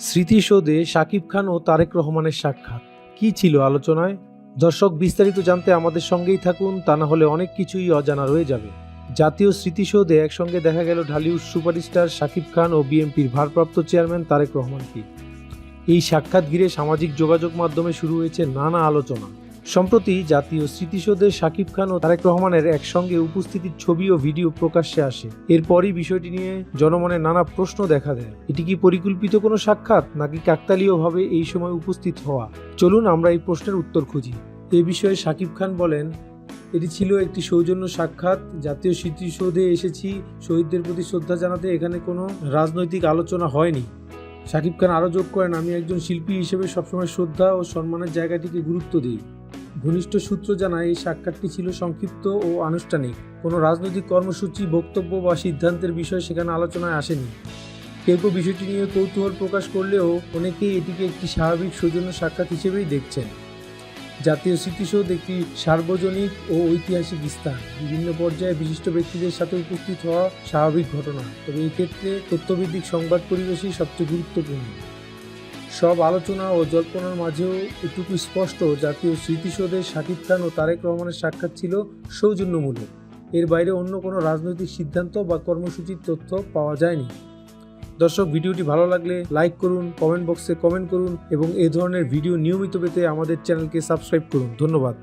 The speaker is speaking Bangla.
স্মৃতিসৌধে শাকিব খান ও তারেক রহমানের সাক্ষাৎ কি ছিল আলোচনায়? দর্শক, বিস্তারিত জানতে আমাদের সঙ্গেই থাকুন, তা না হলে অনেক কিছুই অজানা রয়ে যাবে। জাতীয় স্মৃতিসৌধে একসঙ্গে দেখা গেল ঢালিউড সুপারস্টার শাকিব খান ও বিএনপির ভারপ্রাপ্ত চেয়ারম্যান তারেক রহমানকে। এই সাক্ষাৎ ঘিরে সামাজিক যোগাযোগ মাধ্যমে শুরু হয়েছে নানা আলোচনা। সম্প্রতি জাতীয় স্মৃতিসৌধে শাকিব খান ও তারেক রহমানের একসঙ্গে উপস্থিতির ছবি ও ভিডিও প্রকাশ্যে আসে। এরপরই বিষয়টি নিয়ে জনমনে নানা প্রশ্ন দেখা দেয়। এটি কি পরিকল্পিত কোনো সাক্ষাৎ, নাকি কাকতালীয়ভাবে এই সময় উপস্থিত হওয়া? চলুন আমরা এই প্রশ্নের উত্তর খুঁজি। এ বিষয়ে শাকিব খান বলেন, এটি ছিল একটি সৌজন্য সাক্ষাৎ। জাতীয় স্মৃতিসৌধে এসেছি শহীদদের প্রতি শ্রদ্ধা জানাতে, এখানে কোনো রাজনৈতিক আলোচনা হয়নি। শাকিব খান আরও যোগ করেন, আমি একজন শিল্পী হিসেবে সবসময় শ্রদ্ধা ও সম্মানের জায়গাটিকে গুরুত্ব দিই। ঘনিষ্ঠ সূত্র জানায়, এই সাক্ষাৎটি ছিল সংক্ষিপ্ত ও আনুষ্ঠানিক। কোনো রাজনৈতিক কর্মসূচি, বক্তব্য বা সিদ্ধান্তের বিষয় সেখানে আলোচনায় আসেনি। কেউ কেউ বিষয়টি নিয়ে কৌতূহল প্রকাশ করলেও অনেকেই এটিকে একটি স্বাভাবিক সৌজন্য সাক্ষাৎ হিসেবেই দেখছেন। জাতীয় স্মৃতিসৌধ একটি সার্বজনিক ও ঐতিহাসিক স্থান। বিভিন্ন পর্যায়ে বিশিষ্ট ব্যক্তিদের সাথে উপস্থিত হওয়া স্বাভাবিক ঘটনা, তবে এই ক্ষেত্রে তথ্যভিত্তিক সংবাদ পরিবেশই সবচেয়ে গুরুত্বপূর্ণ। সব আলোচনা ও জল্পনার মাঝেও এটুকু স্পষ্ট, জাতীয় স্মৃতিসৌধে শাকিব খান ও তারেক রহমানের সাক্ষাৎ ছিল সৌজন্যমূলক। এর বাইরে অন্য কোনো রাজনৈতিক সিদ্ধান্ত বা কর্মসূচির তথ্য পাওয়া যায়নি। দর্শক, ভিডিওটি ভালো লাগলে লাইক করুন, কমেন্ট বক্সে কমেন্ট করুন এবং এই ধরনের ভিডিও নিয়মিত পেতে আমাদের চ্যানেলকে সাবস্ক্রাইব করুন। ধন্যবাদ।